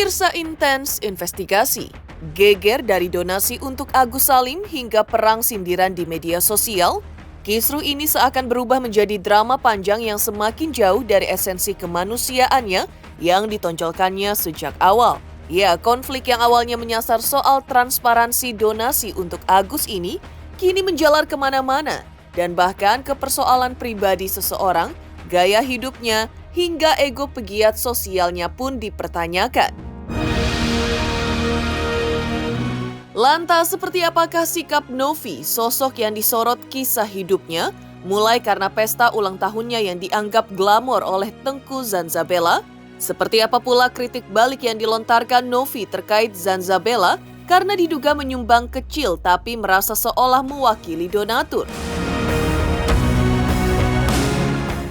Pemirsa Intens Investigasi, geger dari donasi untuk Agus Salim hingga perang sindiran di media sosial, kisruh ini seakan berubah menjadi drama panjang yang semakin jauh dari esensi kemanusiaannya yang ditonjolkannya sejak awal. Ya, konflik yang awalnya menyasar soal transparansi donasi untuk Agus ini kini menjalar kemana-mana dan bahkan ke persoalan pribadi seseorang, gaya hidupnya, hingga ego pegiat sosialnya pun dipertanyakan. Lantas, seperti apakah sikap Novi, sosok yang disorot kisah hidupnya, mulai karena pesta ulang tahunnya yang dianggap glamor oleh Tengku Zanzabella? Seperti apa pula kritik balik yang dilontarkan Novi terkait Zanzabella karena diduga menyumbang kecil tapi merasa seolah mewakili donatur?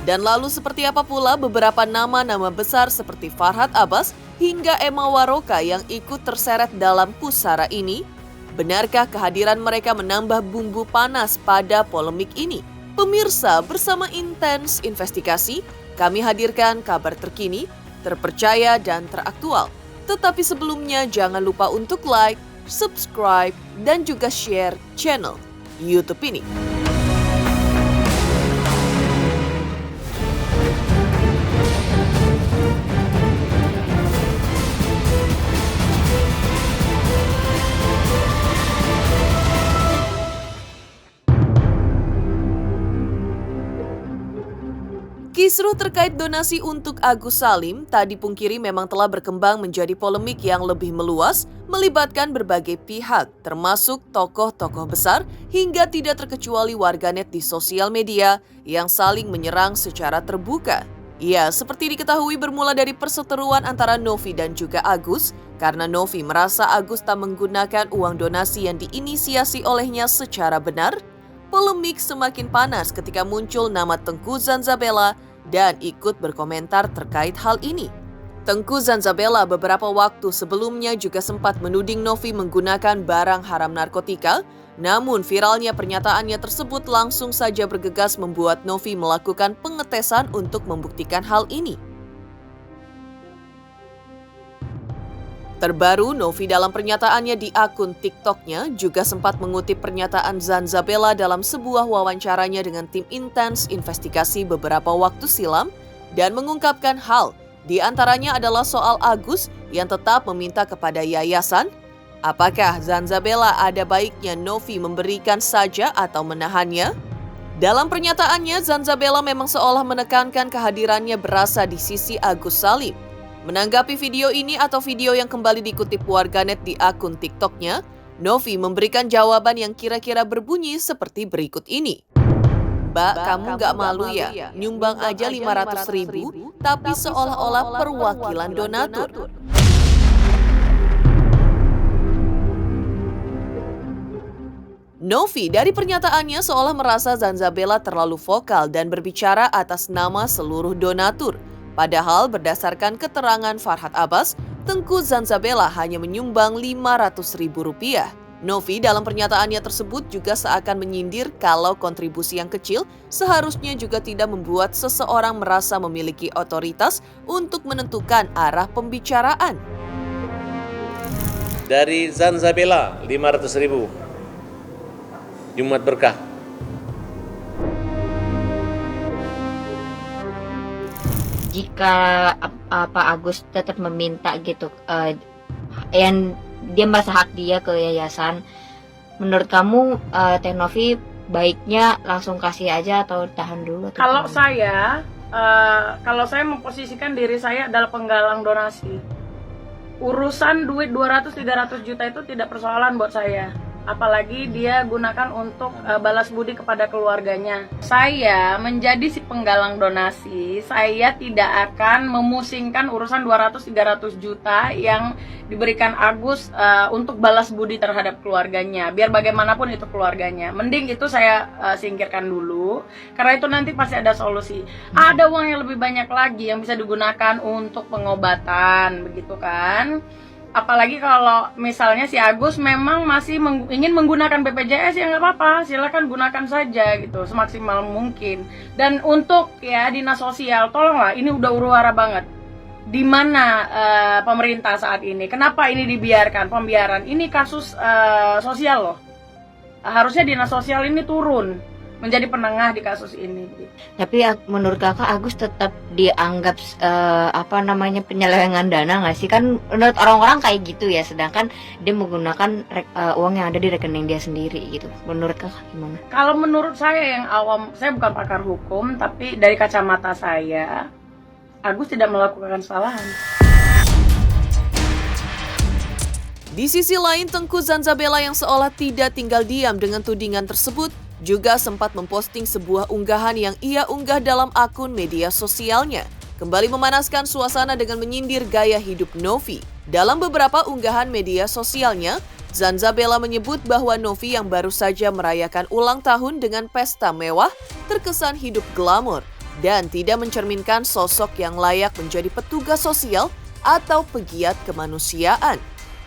Dan lalu seperti apa pula beberapa nama-nama besar seperti Farhad Abbas hingga Emma Waroka yang ikut terseret dalam pusara ini? Benarkah kehadiran mereka menambah bumbu panas pada polemik ini? Pemirsa, bersama Intens Investigasi, kami hadirkan kabar terkini, terpercaya dan teraktual. Tetapi sebelumnya jangan lupa untuk like, subscribe, dan juga share channel YouTube ini. Kisruh terkait donasi untuk Agus Salim tak dipungkiri memang telah berkembang menjadi polemik yang lebih meluas, melibatkan berbagai pihak, termasuk tokoh-tokoh besar hingga tidak terkecuali warganet di sosial media yang saling menyerang secara terbuka. Ya, seperti diketahui bermula dari perseteruan antara Novi dan juga Agus, karena Novi merasa Agus tak menggunakan uang donasi yang diinisiasi olehnya secara benar. Polemik semakin panas ketika muncul nama Tengku Zanzabella dan ikut berkomentar terkait hal ini. Tengku Zanzabella beberapa waktu sebelumnya juga sempat menuding Novi menggunakan barang haram narkotika, namun viralnya pernyataannya tersebut langsung saja bergegas membuat Novi melakukan pengetesan untuk membuktikan hal ini. Terbaru, Novi dalam pernyataannya di akun TikTok-nya juga sempat mengutip pernyataan Zanzabella dalam sebuah wawancaranya dengan tim Intens Investigasi beberapa waktu silam dan mengungkapkan hal di antaranya adalah soal Agus yang tetap meminta kepada yayasan. Apakah Zanzabella ada baiknya Novi memberikan saja atau menahannya? Dalam pernyataannya, Zanzabella memang seolah menekankan kehadirannya berasa di sisi Agus Salim. Menanggapi video ini atau video yang kembali dikutip warganet di akun TikTok-nya, Novi memberikan jawaban yang kira-kira berbunyi seperti berikut ini. Mbak, kamu gak malu ya? Nyumbang aja 500.000, tapi seolah-olah perwakilan donatur. Novi dari pernyataannya seolah merasa Zanzabella terlalu vokal dan berbicara atas nama seluruh donatur. Padahal berdasarkan keterangan Farhad Abbas, Tengku Zanzabella hanya menyumbang Rp500.000. Novi dalam pernyataannya tersebut juga seakan menyindir kalau kontribusi yang kecil seharusnya juga tidak membuat seseorang merasa memiliki otoritas untuk menentukan arah pembicaraan. Dari Zanzabella 500.000, Jumat Berkah. Jika Pak Agus tetap meminta gitu, yang dia merasa hak dia ke yayasan, menurut kamu Teh Novi baiknya langsung kasih aja atau tahan dulu? Atau kalau saya memposisikan diri saya adalah penggalang donasi, urusan duit 200-300 juta itu tidak persoalan buat saya. Apalagi dia gunakan untuk balas budi kepada keluarganya. Saya menjadi si penggalang donasi, saya tidak akan memusingkan urusan 200-300 juta yang diberikan Agus untuk balas budi terhadap keluarganya. Biar bagaimanapun itu keluarganya, mending itu saya singkirkan dulu, karena itu nanti pasti ada solusi. Ada uang yang lebih banyak lagi yang bisa digunakan untuk pengobatan, begitu kan? Apalagi kalau misalnya si Agus memang masih ingin menggunakan BPJS, ya nggak apa-apa, silakan gunakan saja gitu semaksimal mungkin. Dan untuk ya dinas sosial, tolonglah, ini udah huru-hara banget. Di mana pemerintah saat ini? Kenapa ini dibiarkan? Pembiaran ini kasus sosial loh. Harusnya dinas sosial ini turun menjadi penengah di kasus ini. Tapi menurut kakak Agus tetap dianggap penyelewengan dana nggak sih? Kan menurut orang-orang kayak gitu ya, sedangkan dia menggunakan uang yang ada di rekening dia sendiri gitu. Menurut kakak gimana? Kalau menurut saya yang awam, saya bukan pakar hukum, tapi dari kacamata saya, Agus tidak melakukan kesalahan. Di sisi lain, Tengku Zanzabella yang seolah tidak tinggal diam dengan tudingan tersebut juga sempat memposting sebuah unggahan yang ia unggah dalam akun media sosialnya. Kembali memanaskan suasana dengan menyindir gaya hidup Novi. Dalam beberapa unggahan media sosialnya, Zanzabella menyebut bahwa Novi yang baru saja merayakan ulang tahun dengan pesta mewah terkesan hidup glamor dan tidak mencerminkan sosok yang layak menjadi petugas sosial atau pegiat kemanusiaan.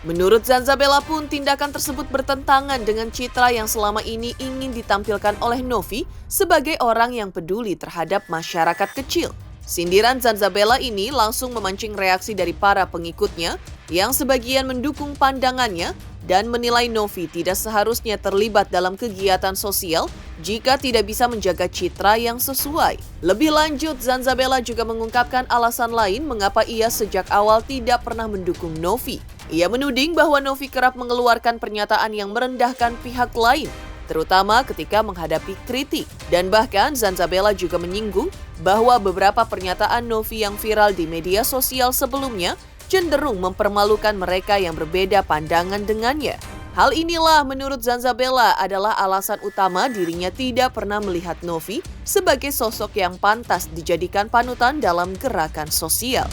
Menurut Zanzabella pun, tindakan tersebut bertentangan dengan citra yang selama ini ingin ditampilkan oleh Novi sebagai orang yang peduli terhadap masyarakat kecil. Sindiran Zanzabella ini langsung memancing reaksi dari para pengikutnya yang sebagian mendukung pandangannya dan menilai Novi tidak seharusnya terlibat dalam kegiatan sosial jika tidak bisa menjaga citra yang sesuai. Lebih lanjut, Zanzabella juga mengungkapkan alasan lain mengapa ia sejak awal tidak pernah mendukung Novi. Ia menuding bahwa Novi kerap mengeluarkan pernyataan yang merendahkan pihak lain, terutama ketika menghadapi kritik. Dan bahkan Zanzabella juga menyinggung bahwa beberapa pernyataan Novi yang viral di media sosial sebelumnya cenderung mempermalukan mereka yang berbeda pandangan dengannya. Hal inilah menurut Zanzabella adalah alasan utama dirinya tidak pernah melihat Novi sebagai sosok yang pantas dijadikan panutan dalam gerakan sosial.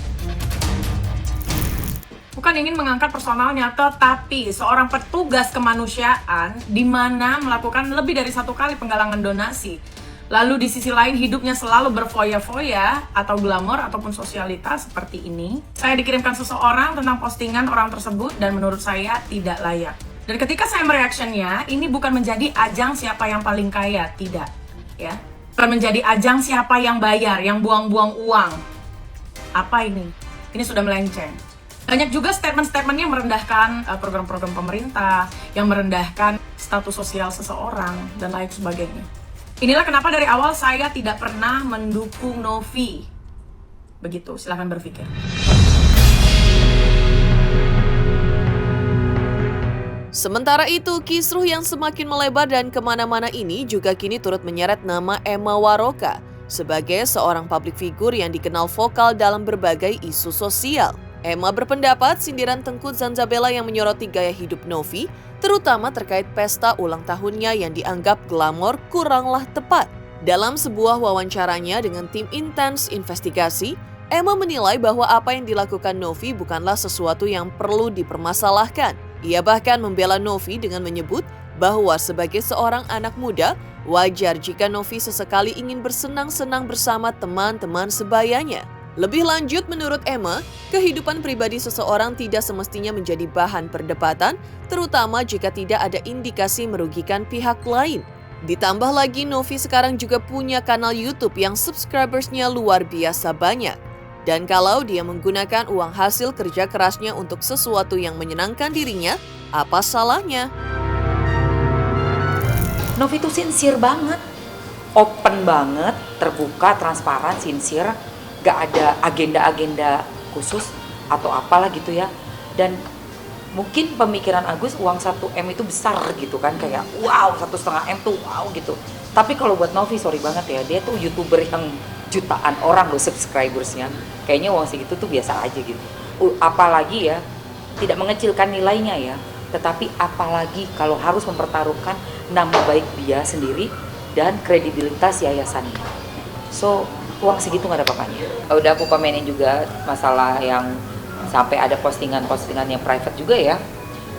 Bukan ingin mengangkat personalnya, tetapi seorang petugas kemanusiaan di mana melakukan lebih dari satu kali penggalangan donasi. Lalu di sisi lain hidupnya selalu berfoya-foya atau glamor ataupun sosialitas seperti ini. Saya dikirimkan seseorang tentang postingan orang tersebut dan menurut saya tidak layak. Dan ketika saya mereactionnya, ini bukan menjadi ajang siapa yang paling kaya, tidak. Ya, bukan menjadi ajang siapa yang bayar, yang buang-buang uang. Apa ini? Ini sudah melenceng. Banyak juga statement-statement yang merendahkan program-program pemerintah, yang merendahkan status sosial seseorang, dan lain sebagainya. Inilah kenapa dari awal saya tidak pernah mendukung Novi. Begitu, silahkan berpikir. Sementara itu, kisruh yang semakin melebar dan kemana-mana ini juga kini turut menyeret nama Emma Waroka sebagai seorang publik figur yang dikenal vokal dalam berbagai isu sosial. Emma berpendapat sindiran Tengku Zanzabella yang menyoroti gaya hidup Novi, terutama terkait pesta ulang tahunnya yang dianggap glamor kuranglah tepat. Dalam sebuah wawancaranya dengan tim Intens Investigasi, Emma menilai bahwa apa yang dilakukan Novi bukanlah sesuatu yang perlu dipermasalahkan. Ia bahkan membela Novi dengan menyebut bahwa sebagai seorang anak muda, wajar jika Novi sesekali ingin bersenang-senang bersama teman-teman sebayanya. Lebih lanjut, menurut Emma, kehidupan pribadi seseorang tidak semestinya menjadi bahan perdebatan, terutama jika tidak ada indikasi merugikan pihak lain. Ditambah lagi, Novi sekarang juga punya kanal YouTube yang subscribersnya luar biasa banyak. Dan kalau dia menggunakan uang hasil kerja kerasnya untuk sesuatu yang menyenangkan dirinya, apa salahnya? Novi itu sincere banget, open banget, terbuka, transparan, sincere. Gak ada agenda-agenda khusus atau apalah gitu ya. Dan mungkin pemikiran Agus uang 1M itu besar gitu kan, kayak wow 1,5M tuh wow gitu. Tapi kalau buat Novi, sorry banget ya, dia tuh YouTuber yang jutaan orang loh subscribersnya. Kayaknya uang segitu tuh biasa aja gitu. Apalagi ya, tidak mengecilkan nilainya ya, tetapi apalagi kalau harus mempertaruhkan nama baik dia sendiri dan kredibilitas yayasannya. So uang segitu nggak ada apa-apanya. Udah aku komenin juga masalah yang sampai ada postingan-postingan yang private juga ya.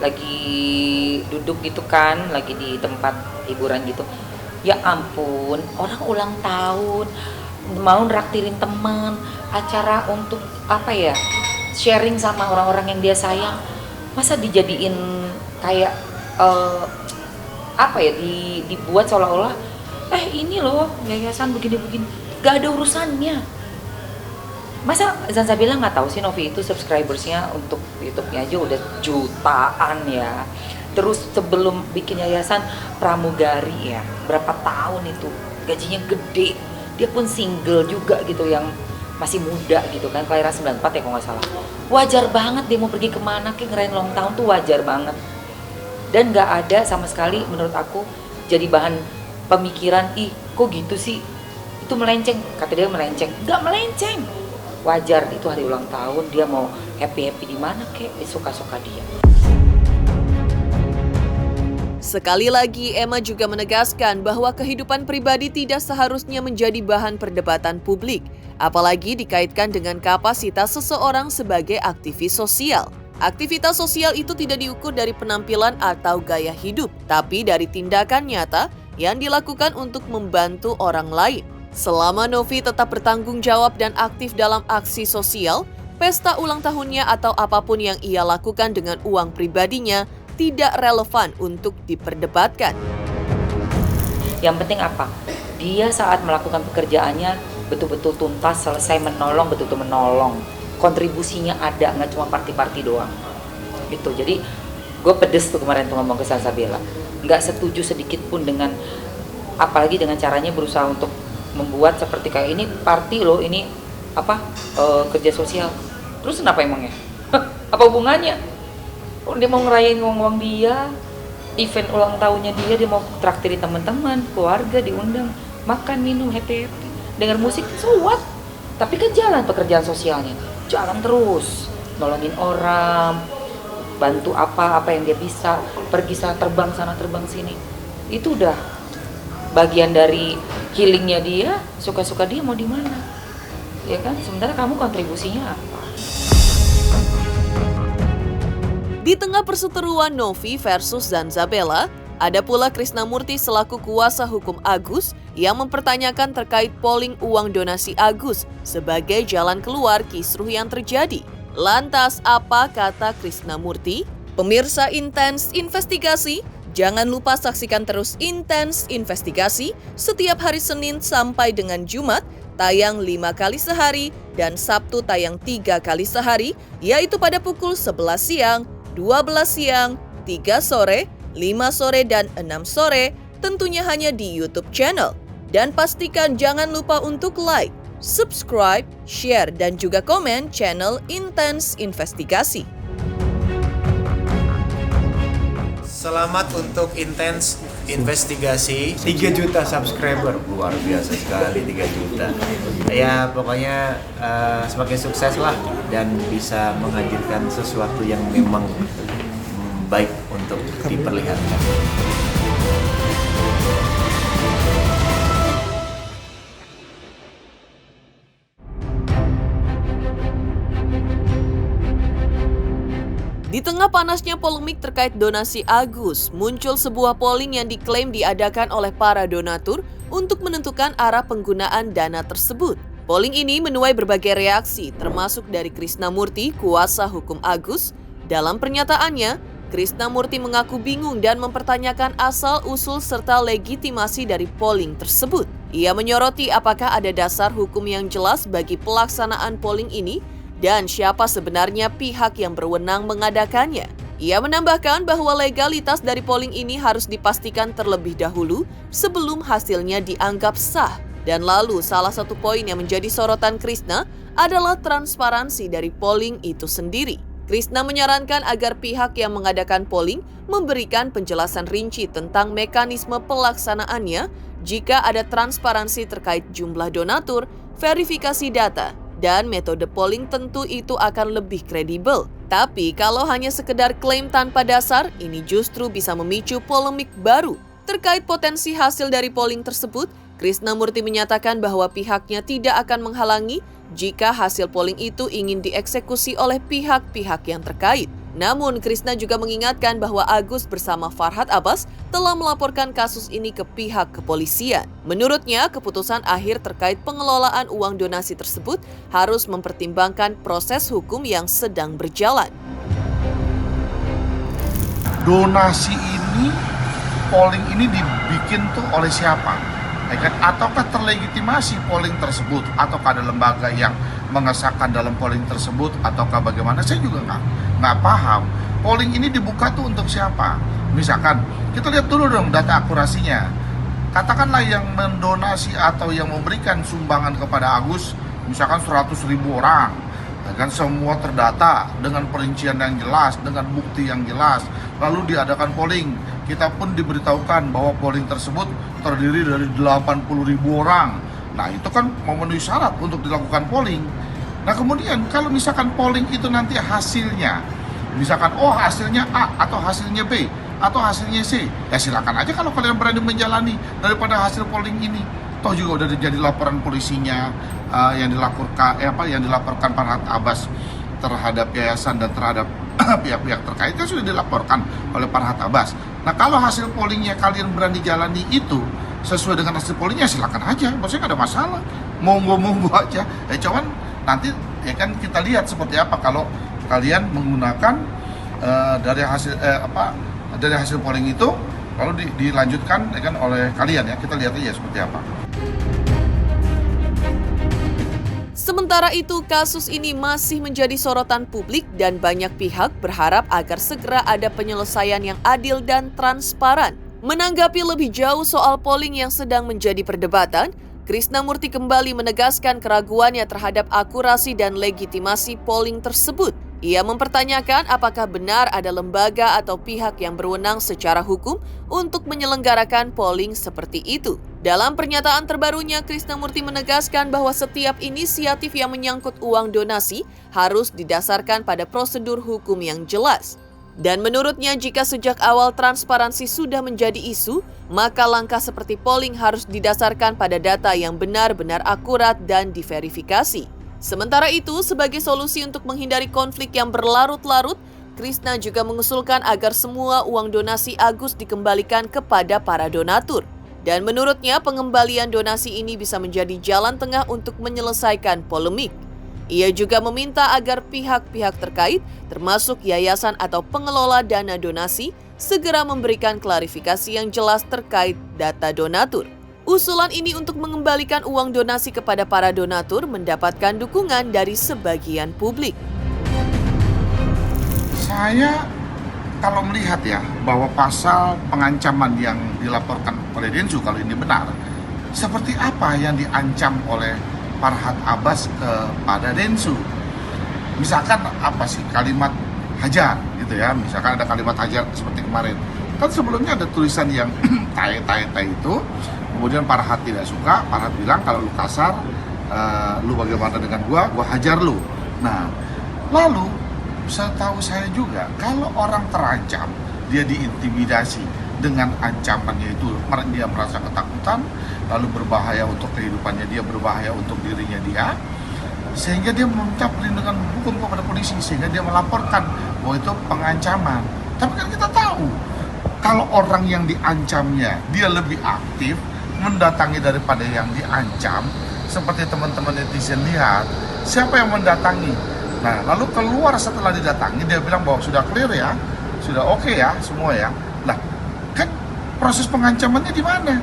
Lagi duduk gitu kan, lagi di tempat hiburan gitu. Ya ampun, orang ulang tahun, mau nraktirin teman, acara untuk apa ya, sharing sama orang-orang yang dia sayang. Masa dijadiin kayak apa ya, dibuat seolah-olah ini loh yayasan begini-begini. Gak ada urusannya. Masa Zanzabela nggak tahu sih Novi itu subscribersnya untuk YouTube-nya aja udah jutaan ya. Terus sebelum bikin yayasan pramugari ya, berapa tahun itu gajinya gede. Dia pun single juga gitu yang masih muda gitu kan, kelahiran 94 ya kalau nggak salah. Wajar banget dia mau pergi kemana kayak ngerayain ulang tahun tuh wajar banget. Dan nggak ada sama sekali menurut aku jadi bahan pemikiran, ih kok gitu sih, itu melenceng, kata dia melenceng. Nggak melenceng, wajar itu hari ulang tahun, dia mau happy-happy di mana kek, suka-suka dia. Sekali lagi, Emma juga menegaskan bahwa kehidupan pribadi tidak seharusnya menjadi bahan perdebatan publik, apalagi dikaitkan dengan kapasitas seseorang sebagai aktivis sosial. Aktivitas sosial itu tidak diukur dari penampilan atau gaya hidup, tapi dari tindakan nyata yang dilakukan untuk membantu orang lain. Selama Novi tetap bertanggung jawab dan aktif dalam aksi sosial, pesta ulang tahunnya atau apapun yang ia lakukan dengan uang pribadinya tidak relevan untuk diperdebatkan. Yang penting apa? Dia saat melakukan pekerjaannya betul-betul tuntas, selesai menolong, betul-betul menolong. Kontribusinya ada, nggak cuma party-party doang. Gitu. Jadi gue pedes tuh kemarin tuh ngomong ke Zanzabela. Nggak setuju sedikit pun dengan, apalagi dengan caranya berusaha untuk membuat seperti kayak ini party loh, ini apa kerja sosial. Terus kenapa emangnya? Apa hubungannya? Oh, dia mau ngerayain uang-uang dia, event ulang tahunnya dia mau traktirin teman-teman, keluarga diundang, makan, minum, happy-happy, dengar musik, so what? Tapi kan jalan pekerjaan sosialnya, jalan terus, nolongin orang, bantu apa yang dia bisa, pergi sana terbang sini, itu udah bagian dari healingnya dia, suka-suka dia mau di mana, ya kan? Sementara kamu kontribusinya apa? Di tengah perseteruan Novi versus Zanzabela, ada pula Krisnamurti selaku kuasa hukum Agus yang mempertanyakan terkait polling uang donasi Agus sebagai jalan keluar kisruh yang terjadi. Lantas apa kata Krisnamurti? Pemirsa Intens Investigasi, jangan lupa saksikan terus Intens Investigasi setiap hari Senin sampai dengan Jumat, tayang 5 kali sehari dan Sabtu tayang 3 kali sehari, yaitu pada pukul 11 siang, 12 siang, 3 sore, 5 sore, dan 6 sore, tentunya hanya di YouTube channel. Dan pastikan jangan lupa untuk like, subscribe, share, dan juga komen channel Intens Investigasi. Selamat untuk Intens Investigasi. 3 juta subscriber, luar biasa sekali 3 juta. Ya pokoknya semakin sukses lah dan bisa menghadirkan sesuatu yang memang baik untuk diperlihatkan. Di tengah panasnya polemik terkait donasi Agus, muncul sebuah polling yang diklaim diadakan oleh para donatur untuk menentukan arah penggunaan dana tersebut. Polling ini menuai berbagai reaksi, termasuk dari Krisnamurti, kuasa hukum Agus. Dalam pernyataannya, Krisnamurti mengaku bingung dan mempertanyakan asal-usul serta legitimasi dari polling tersebut. Ia menyoroti apakah ada dasar hukum yang jelas bagi pelaksanaan polling ini dan siapa sebenarnya pihak yang berwenang mengadakannya. Ia menambahkan bahwa legalitas dari polling ini harus dipastikan terlebih dahulu sebelum hasilnya dianggap sah. Dan lalu salah satu poin yang menjadi sorotan Krisna adalah transparansi dari polling itu sendiri. Krisna menyarankan agar pihak yang mengadakan polling memberikan penjelasan rinci tentang mekanisme pelaksanaannya jika ada transparansi terkait jumlah donatur, verifikasi data, dan metode polling tentu itu akan lebih kredibel. Tapi kalau hanya sekedar klaim tanpa dasar, ini justru bisa memicu polemik baru. Terkait potensi hasil dari polling tersebut, Krisnamurti menyatakan bahwa pihaknya tidak akan menghalangi jika hasil polling itu ingin dieksekusi oleh pihak-pihak yang terkait. Namun, Krisna juga mengingatkan bahwa Agus bersama Farhad Abbas telah melaporkan kasus ini ke pihak kepolisian. Menurutnya, keputusan akhir terkait pengelolaan uang donasi tersebut harus mempertimbangkan proses hukum yang sedang berjalan. Donasi ini, polling ini dibikin tuh oleh siapa? ataukah terlegitimasi polling tersebut, ataukah ada lembaga yang mengesahkan dalam polling tersebut, ataukah bagaimana, saya juga nggak paham. Polling ini dibuka tuh untuk siapa? Misalkan kita lihat dulu dong data akurasinya. Katakanlah yang mendonasi atau yang memberikan sumbangan kepada Agus misalkan 100.000 orang, kan semua terdata dengan perincian yang jelas, dengan bukti yang jelas, lalu diadakan polling. Kita pun diberitahukan bahwa polling tersebut terdiri dari 80.000 orang. Nah itu kan memenuhi syarat untuk dilakukan polling. Nah kemudian kalau misalkan polling itu nanti hasilnya, misalkan hasilnya A atau hasilnya B atau hasilnya C, ya silakan aja kalau kalian berani menjalani daripada hasil polling ini. Toh juga udah jadi laporan polisinya yang dilaporkan Farhad Abbas terhadap yayasan dan terhadap pihak-pihak terkait kan sudah dilaporkan oleh Farhad Abbas. Nah kalau hasil pollingnya kalian berani jalani itu sesuai dengan hasil pollingnya, silakan aja, maksudnya nggak ada masalah, monggo aja. Cuman nanti ya kan kita lihat seperti apa kalau kalian menggunakan dari hasil polling itu lalu dilanjutkan ya kan oleh kalian, ya kita lihat aja seperti apa. Sementara itu, kasus ini masih menjadi sorotan publik dan banyak pihak berharap agar segera ada penyelesaian yang adil dan transparan. Menanggapi lebih jauh soal polling yang sedang menjadi perdebatan, Krisnamurti kembali menegaskan keraguannya terhadap akurasi dan legitimasi polling tersebut. Ia mempertanyakan apakah benar ada lembaga atau pihak yang berwenang secara hukum untuk menyelenggarakan polling seperti itu. Dalam pernyataan terbarunya, Krisnamurti menegaskan bahwa setiap inisiatif yang menyangkut uang donasi harus didasarkan pada prosedur hukum yang jelas. Dan menurutnya, jika sejak awal transparansi sudah menjadi isu, maka langkah seperti polling harus didasarkan pada data yang benar-benar akurat dan diverifikasi. Sementara itu, sebagai solusi untuk menghindari konflik yang berlarut-larut, Krisna juga mengusulkan agar semua uang donasi Agus dikembalikan kepada para donatur. Dan menurutnya, pengembalian donasi ini bisa menjadi jalan tengah untuk menyelesaikan polemik. Ia juga meminta agar pihak-pihak terkait, termasuk yayasan atau pengelola dana donasi, segera memberikan klarifikasi yang jelas terkait data donatur. Usulan ini untuk mengembalikan uang donasi kepada para donatur mendapatkan dukungan dari sebagian publik. Saya kalau melihat ya bahwa pasal pengancaman yang dilaporkan oleh Densu, kalau ini benar, seperti apa yang diancam oleh Farhad Abbas kepada Densu? Misalkan apa sih kalimat hajar gitu ya, misalkan ada kalimat hajar seperti kemarin. Kan sebelumnya ada tulisan yang tai itu. Kemudian Farhad tidak suka, Farhad bilang kalau lu kasar, lu bagaimana dengan gua hajar lu. Nah, lalu setahu saya juga kalau orang terancam, dia diintimidasi dengan ancamannya itu, dia merasa ketakutan, lalu berbahaya untuk kehidupannya dia, berbahaya untuk dirinya dia, sehingga dia meminta perlindungan hukum kepada polisi, sehingga dia melaporkan bahwa itu pengancaman. Tapi kan kita tahu, kalau orang yang diancamnya dia lebih aktif mendatangi daripada yang diancam, seperti teman-teman netizen lihat, siapa yang mendatangi? Nah, lalu keluar setelah didatangi, dia bilang bahwa sudah clear ya, sudah oke ya, semua ya. Nah, kan proses pengancamannya di mana?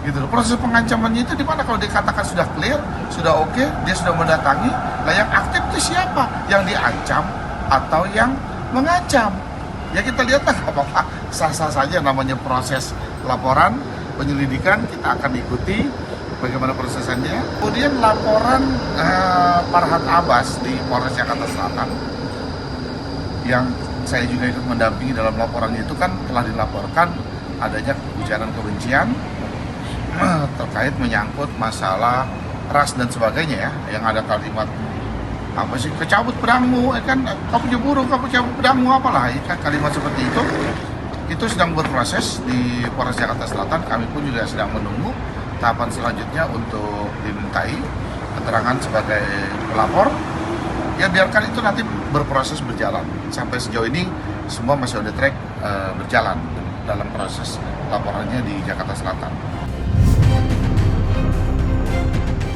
Gitu loh, proses pengancamannya itu di mana? Kalau dikatakan sudah clear, sudah oke, dia sudah mendatangi, lah yang aktif itu siapa? Yang diancam atau yang mengancam? Ya kita lihatlah apa-apa, sah-sah saja namanya proses laporan, penyelidikan, kita akan ikuti bagaimana prosesnya. Kemudian laporan Farhad Abbas di Polres Jakarta Selatan yang saya juga ikut mendampingi dalam laporannya itu kan telah dilaporkan adanya ujaran kebencian terkait menyangkut masalah ras dan sebagainya ya, yang ada kalimat apa sih, kecabut pedangmu, kan kamu jeburu, kamu cabut pedangmu, apalah ya, kan kalimat seperti itu sedang berproses di Polres Jakarta Selatan. Kami pun juga sedang menunggu tahapan selanjutnya untuk dimintai keterangan sebagai pelapor. Ya biarkan itu nanti berproses berjalan. Sampai sejauh ini semua masih on the track berjalan dalam proses laporannya di Jakarta Selatan.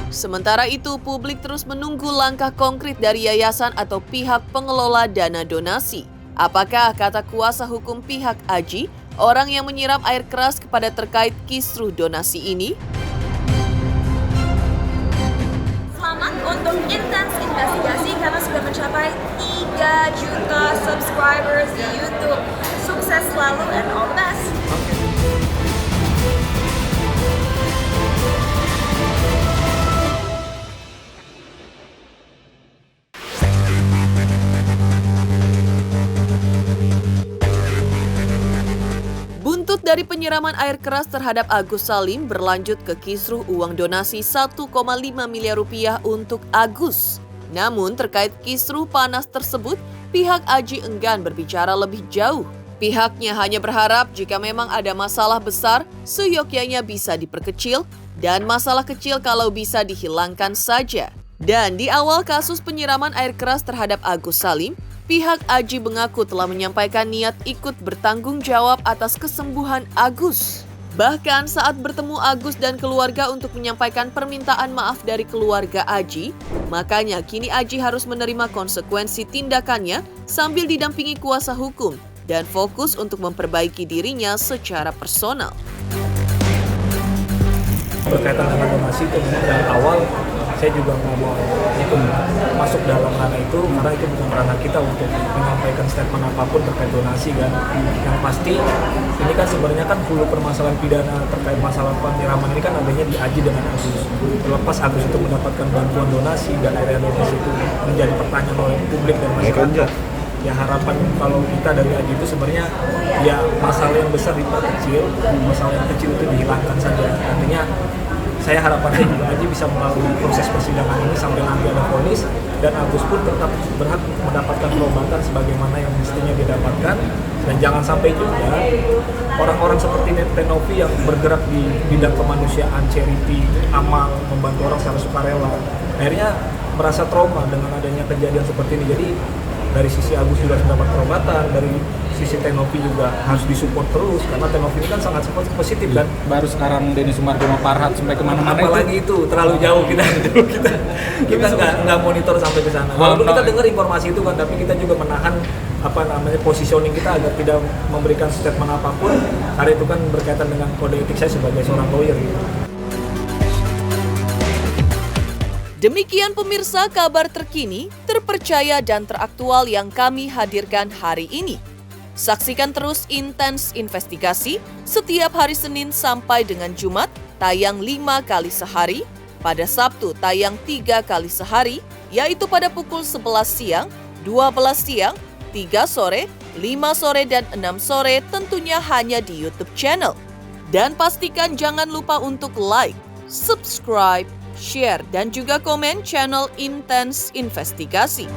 Sementara itu, publik terus menunggu langkah konkret dari yayasan atau pihak pengelola dana donasi. Apakah kata kuasa hukum pihak Aji Orang yang menyiram air keras kepada terkait kisruh donasi ini. Selamat untuk Intens Investigasi karena sudah mencapai 3 juta subscribers di YouTube. Sukses selalu and all the best. Buntut dari penyiraman air keras terhadap Agus Salim berlanjut ke kisruh uang donasi 1,5 miliar rupiah untuk Agus. Namun terkait kisruh panas tersebut, pihak Aji enggan berbicara lebih jauh. Pihaknya hanya berharap jika memang ada masalah besar, seyogyanya bisa diperkecil dan masalah kecil kalau bisa dihilangkan saja. Dan di awal kasus penyiraman air keras terhadap Agus Salim, pihak Aji mengaku telah menyampaikan niat ikut bertanggung jawab atas kesembuhan Agus. Bahkan saat bertemu Agus dan keluarga untuk menyampaikan permintaan maaf dari keluarga Aji, makanya kini Aji harus menerima konsekuensi tindakannya sambil didampingi kuasa hukum dan fokus untuk memperbaiki dirinya secara personal. Berkaitan dengan donasi itu memang dari awal saya juga nggak mau itu masuk dalam ranah itu karena itu bukan ranah kita untuk menyampaikan statement apapun terkait donasi kan. Yang pasti ini kan sebenarnya kan hulu permasalahan pidana terkait masalah penyiraman ini kan adanya di Aji dengan Agus. Terlepas Agus itu mendapatkan bantuan donasi dan area donasi itu menjadi pertanyaan oleh publik dan masyarakat. Ya harapan kalau kita dari Aji itu sebenarnya ya masalah yang besar diperkecil, masalah yang kecil itu dihilangkan saja. Artinya saya harapannya juga Aji bisa melalui proses persidangan ini sampai nanti ada vonis dan Agus pun tetap berhak mendapatkan perobatan sebagaimana yang mestinya didapatkan. Dan jangan sampai juga orang-orang seperti Tenovi yang bergerak di bidang kemanusiaan, charity, amal, membantu orang secara sukarela, akhirnya merasa trauma dengan adanya kejadian seperti ini. Jadi dari sisi Agus juga harus mendapat perobatan, dari sisi Tenovi juga harus disupport terus karena Tenovi ini kan sangat positif kan. Baru sekarang Denny Sumargo sama Farhad sampai kemana-mana. Apalagi itu terlalu jauh kita nggak monitor sampai ke sana. Walaupun kita dengar informasi itu kan, tapi kita juga menahan positioning kita agar tidak memberikan statement apapun karena itu kan berkaitan dengan kode etik saya sebagai seorang lawyer gitu. Demikian pemirsa kabar terkini, terpercaya dan teraktual yang kami hadirkan hari ini. Saksikan terus Intens Investigasi setiap hari Senin sampai dengan Jumat tayang 5 kali sehari, pada Sabtu tayang 3 kali sehari, yaitu pada pukul 11 siang, 12 siang, 3 sore, 5 sore, dan 6 sore tentunya hanya di YouTube channel. Dan pastikan jangan lupa untuk like, subscribe, share, dan juga komen channel Intens Investigasi.